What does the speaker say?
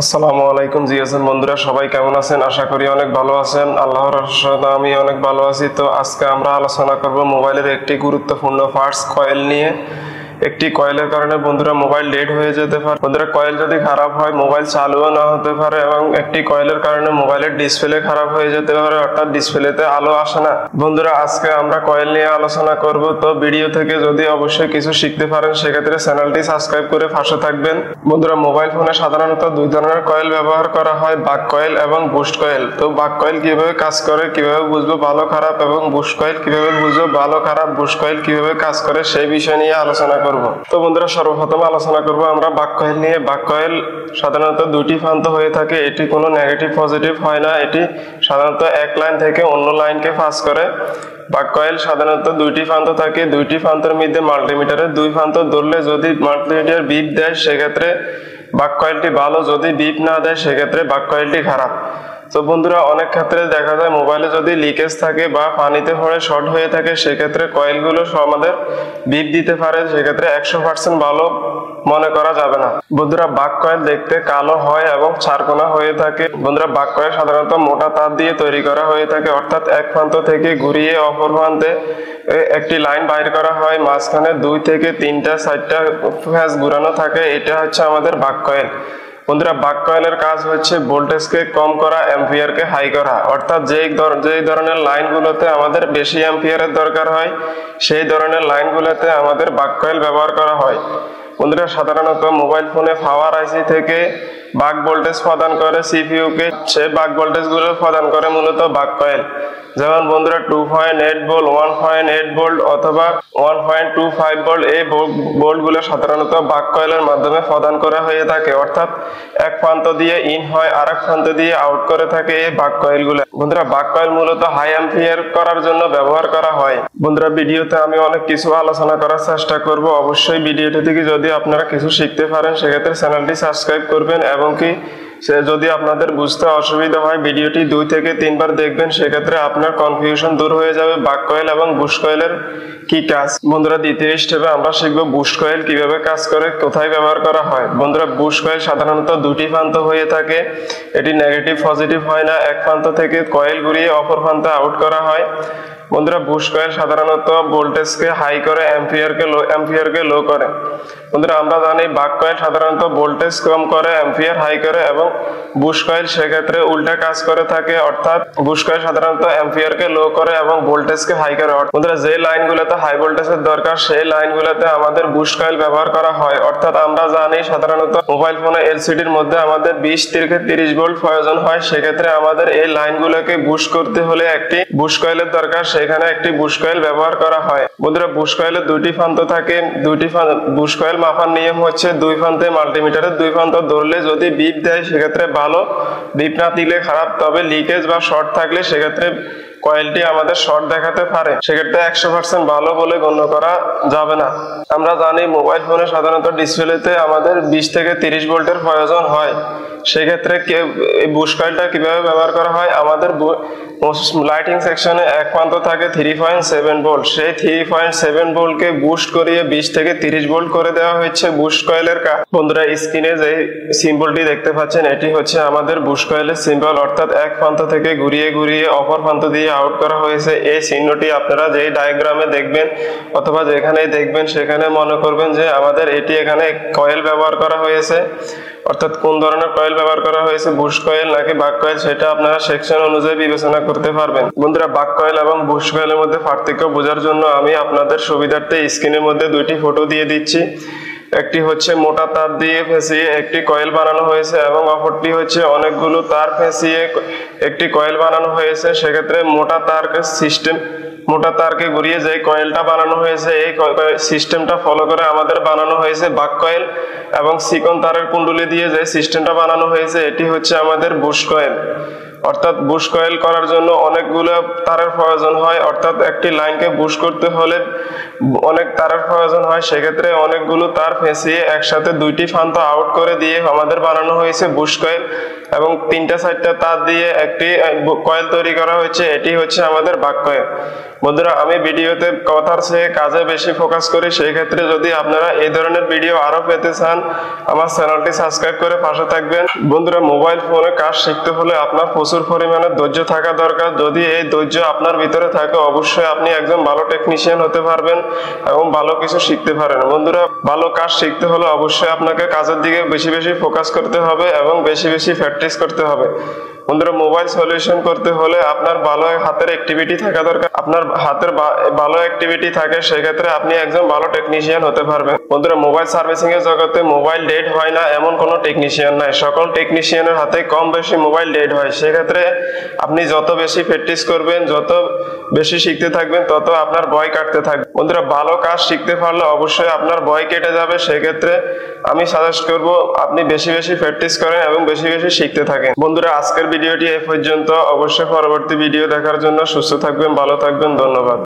আসসালামু আলাইকুম জিয়াসেন বন্ধুরা, সবাই কেমন আছেন? আশা করি অনেক ভালো আছেন। আল্লাহর রহমতে আমি অনেক ভালো আছি। তো আজকে আমরা আলোচনা করব মোবাইলের একটি গুরুত্বপূর্ণ পার্টস কয়েল নিয়ে। একটি কয়েলের কারণে বন্ধুরা মোবাইল ডেড হয়ে যেতে পারে। বন্ধুরা, কয়েল যদি খারাপ হয় মোবাইল চালুও না হতে পারে এবং একটি কয়েলের কারণে মোবাইলের ডিসপ্লে খারাপ হয়ে যেতে পারে, অর্থাৎ ডিসপ্লেতে আলো আসে না। বন্ধুরা, আজকে আমরা কয়েল নিয়ে আলোচনা করব। তো ভিডিও থেকে যদি অবশ্যই কিছু শিখতে পারেন সেক্ষেত্রে চ্যানেলটি সাবস্ক্রাইব করে পাশে থাকবেন। বন্ধুরা, মোবাইল ফোনে সাধারণত দুই ধরনের কয়েল ব্যবহার করা হয়, বাক কয়েল এবং বুস্ট কয়েল। তো বাক কয়েল কিভাবে কাজ করে, কিভাবে বুঝবো ভালো খারাপ, এবং বুস্ট কয়েল কিভাবে বুঝবো ভালো খারাপ, বুস্ট কয়েল কিভাবে কাজ করে সেই বিষয় নিয়ে আলোচনা করব। তো বন্ধুরা, সর্বপ্রথম আলোচনা করব আমরা বাক কয়েল নিয়ে। বাক কয়েল সাধারণত দুটি প্রান্ত হয়ে থাকে। এটি কোনো নেগেটিভ পজিটিভ হয় না। এটি সাধারণত এক লাইন থেকে অন্য লাইনকে পাস করে। বাক কয়েল সাধারণত দুইটি প্রান্ত থাকে। দুইটি প্রান্তের মধ্যে মাল্টিমিটারের দুই প্রান্ত ধরলে যদি মাল্টিমিটার বিপ দেয় সেক্ষেত্রে বাক কয়েলটি ভালো, যদি বিপ না দেয় সেক্ষেত্রে বাক কয়েলটি খারাপ। তো বন্ধুরা, অনেক ক্ষেত্রে দেখা যায় মোবাইলে যদি লিকেজ থাকে বা পানিতে পড়ে শর্ট হয়ে থাকে সেক্ষেত্রে কয়েলগুলো আমাদের বিপ দিতে পারে, সেক্ষেত্রে 100% ভালো মনে করা যাবে না। বন্ধুরা, বাক কয়েল দেখতে কালো হয় এবং চারকোনা হয়ে থাকে। বন্ধুরা, বাক কয়েল সাধারণত মোটা তার দিয়ে তৈরি করা হয়ে থাকে, অর্থাৎ এক প্রান্ত থেকে ঘুরিয়ে অপর প্রান্তে একটি লাইন বাইর করা হয়। মাঝখানে 2 থেকে 3টা 4টা ফেজ ঘুরানো থাকে। এটা হচ্ছে আমাদের বাক কয়েল। বন্ধুরা, বাক কয়েলের কাজ হচ্ছে ভোল্টেজকে কম করা, অ্যাম্পিয়ারকে হাই করা, অর্থাৎ যেই ধরনের লাইনগুলোতে আমাদের বেশি অ্যাম্পিয়ারের দরকার হয় সেই ধরনের লাইনগুলোতে আমাদের বাক কয়েল ব্যবহার করা হয়। বন্ধুরা, সাধারণত মোবাইল ফোনে পাওয়ার আইসি থেকে বাক ভোল্টেজ প্রদান করে সিপিইউকে, সে বাক ভোল্টেজগুলো প্রদান করে মূলত বাক কয়েল। যেমন বন্ধুরা 2.8 ভোল্ট, 1.8 ভোল্ট অথবা 1.25 ভোল্ট, এই ভোল্টগুলো সাধারণত বাক কয়েলের মাধ্যমে প্রদান করা হয়ে থাকে, অর্থাৎ এক প্রান্ত দিয়ে ইন হয় আর এক প্রান্ত দিয়ে আউট করে থাকে এই বাক কয়েলগুলো। বন্ধুরা, বাক কয়েল মূলত হাই অ্যাম্পিয়ার করার জন্য ব্যবহার করা হয়। বন্ধুরা, ভিডিওতে আমি অনেক কিছু আলোচনা করার চেষ্টা করব। অবশ্যই ভিডিওটি থেকে যদি আপনারা কিছু শিখতে পারেন সেক্ষেত্রে চ্যানেলটি সাবস্ক্রাইব করবেন, এবং কি যদি আপনাদের বুঝতে অসুবিধা হয় ভিডিওটি 2 থেকে 3 বার দেখবেন, সেক্ষেত্রে আপনার কনফিউশন দূর হয়ে যাবে বাক কয়েল এবং বুস্ট কয়েলের কি কাজ। বন্ধুরা, দ্বিতীয় স্টেপে আমরা শিখব বুস্ট কয়েল কিভাবে কাজ করে, কোথায় ব্যবহার করা হয়। বন্ধুরা, বুস্ট কয়েল সাধারণত দুটি প্রান্ত হয়ে থাকে। এটি নেগেটিভ পজিটিভ হয় না। এক প্রান্ত থেকে কয়েল ঘুরিয়ে অপর প্রান্তে আউট করা হয়। বন্ধুরা, বুস্ট কয়েল সাধারণত ভোল্টেজকে হাই করে, অ্যাম্পিয়ারকে লো করে। বন্ধুরা, আমরা জানি বাক কয়েল সাধারণত ভোল্টেজ কম করে, অ্যাম্পিয়ার হাই করে, এবং বুস্ট কয়েল সেক্ষেত্রে উল্টা কাজ করে থাকে, অর্থাৎ বুস্ট কয়েল সাধারণত অ্যাম্পিয়ারকে লো করে এবং ভোল্টেজকে হাই করে। বন্ধুরা, যে লাইনগুলোতে হাই ভোল্টেজের দরকার সেই লাইনগুলোতে আমাদের বুস্ট কয়েল ব্যবহার করা হয়। অর্থাৎ আমরা জানি সাধারণত মোবাইল ফোনে এলসিডির মধ্যে আমাদের 20 থেকে 30 ভোল্ট প্রয়োজন হয়। সেক্ষেত্রে আমাদের এই লাইনগুলোকে বুস্ট করতে হলে একটি বুস্ট কয়েলের দরকার, সেখানে একটি বুস্ট কয়েল ব্যবহার করা হয়। বন্ধুরা, বুস্ট কয়েলের দুইটি প্রান্ত থাকে। বুস্ট কয়েল মাপার নিয়ম হচ্ছে দুই প্রান্তে মাল্টিমিটারের দুই প্রান্ত ধরলে যদি বিপ দেয় সেক্ষেত্রে ভালো, বিপ না দিলে খারাপ। তবে লিকেজ বা শর্ট থাকলে সেক্ষেত্রে কয়েলটি আমাদের শর্ট দেখাতে পারে, সেক্ষেত্রে 100% ভালো বলে গণ্য করা যাবে না। আমরা জানি মোবাইল ফোনে সাধারণত ডিসপ্লেতে আমাদের 20 থেকে 30 ভোল্টের প্রয়োজন হয়। সেক্ষেত্রে এই বুস্ট কয়েলটা কিভাবে ব্যবহার করা হয়, আমাদের লাইটিং সেকশনে এক প্রান্ত থাকে 3.7 ভোল্ট। সেই 3.7 ভোল্টকে বুস্ট করিয়ে 20 থেকে 30 ভোল্ট করে দেওয়া হচ্ছে বুস্ট কয়েলের কাজ। বন্ধুরা, স্ক্রিনে যে সিম্বলটি দেখতে পাচ্ছেন এটি হচ্ছে আমাদের বুস্ট কয়েলের সিম্বল, অর্থাৎ এক প্রান্ত থেকে ঘুরিয়ে অপর প্রান্ত দিয়ে আউট করা হয়েছে। এই চিহ্নটি আপনারা যেই ডায়াগ্রামে দেখবেন অথবা যেখানেই দেখবেন সেখানে মনে করবেন যে আমাদের এটি এখানে কয়েল ব্যবহার করা হয়েছে, অর্থাৎ কোন ধরনের কয়েল ব্যবহার করা হয়েছে, বুস্ট কয়েল নাকি বাক কয়েল, সেটা আপনারা সেকশন অনুযায়ী বিবেচনা করতে পারবেন। বন্ধুরা, বাক কয়েল এবং বুস্ট কয়েলের মধ্যে পার্থক্য বোঝার জন্য আমি আপনাদের সুবিধার্থে স্ক্রিনের মধ্যে দুইটি ফটো দিয়ে দিচ্ছি। একটি হচ্ছে মোটা তার দিয়ে ফেঁসিয়ে একটি কয়েল বানানো হয়েছে এবং অপরটি হচ্ছে অনেকগুলো তার ফেঁসিয়ে একটি কয়েল বানানো হয়েছে। সেক্ষেত্রে মোটা তারকে ঘুরিয়ে যে কয়েলটা বানানো হয়েছে এই সিস্টেমটা ফলো করে আমাদের বানানো হয়েছে বাক কয়েল, এবং চিকন তারের কুণ্ডলী দিয়ে যে সিস্টেমটা বানানো হয়েছে এটি হচ্ছে আমাদের বুস্ট কয়েল। অর্থাৎ বুস্ট কয়েল করার জন্য অনেকগুলো তারের প্রয়োজন হয়, অর্থাৎ একটি লাইনকে বুস্ট করতে হলে অনেক তারের প্রয়োজন হয়। সেক্ষেত্রে অনেকগুলো তার ফেঁসিয়ে একসাথে দুইটি প্রান্ত আউট করে দিয়ে আমাদের বানানো হয়েছে বুস্ট কয়েল। এবং 3-4টা তার দিয়ে একটি কয়েল তৈরি করা হয়েছে। এটি হচ্ছে আমাদের বাক কয়েল। বন্ধুরা, আমি ভিডিওতে কথার চেয়ে কাজে বেশি ফোকাস করি, সেই ক্ষেত্রে যদি আপনারা এই ধরনের ভিডিও আরো পেতে চান আমার চ্যানেলটি সাবস্ক্রাইব করে পাশে থাকবেন। বন্ধুরা, মোবাইল ফোনে কাজ শিখতে হলে আপনার প্রচুর পরিমাণে ধৈর্য থাকা দরকার। যদি এই ধৈর্য আপনার ভিতরে থাকে অবশ্যই আপনি একজন ভালো টেকনিশিয়ান হতে পারবেন এবং ভালো কিছু শিখতে পারেন। বন্ধুরা, ভালো কাজ শিখতে হলে অবশ্যই আপনাকে কাজের দিকে বেশি বেশি ফোকাস করতে হবে এবং বেশি বেশি প্র্যাকটিস করতে হবে। বন্ধুরা, মোবাইল সলিউশন করতে হলে আপনার ভালো হাতের অ্যাক্টিভিটি থাকা দরকার। আপনার হাতের ভালো অ্যাক্টিভিটি থাকে সেক্ষেত্রে আপনি একজন ভালো টেকনিশিয়ান হতে পারবেন। বন্ধুরা, মোবাইল সার্ভিসিং এর জগতে মোবাইল ডেড হয় না এমন কোনো টেকনিশিয়ান নাই। সকল টেকনিশিয়ানের হাতে কম বেশি মোবাইল ডেড হয়। সেক্ষেত্রে আপনি যত বেশি প্র্যাকটিস করবেন, যত বেশি শিখতে থাকবেন, তত আপনার ভয় কাটতে থাকবে। বন্ধুরা, ভালো কাজ শিখতে পারলে অবশ্যই আপনার ভয় কেটে যাবে। সেক্ষেত্রে আমি সাজেস্ট করব আপনি বেশি বেশি প্র্যাকটিস করেন এবং বেশি বেশি শিখতে থাকেন। বন্ধুরা, আজকের ভিডিওটি এই পর্যন্ত। অবশ্যই পরবর্তী ভিডিও দেখার জন্য সুস্থ থাকবেন, ভালো থাকবেন। ধন্যবাদ।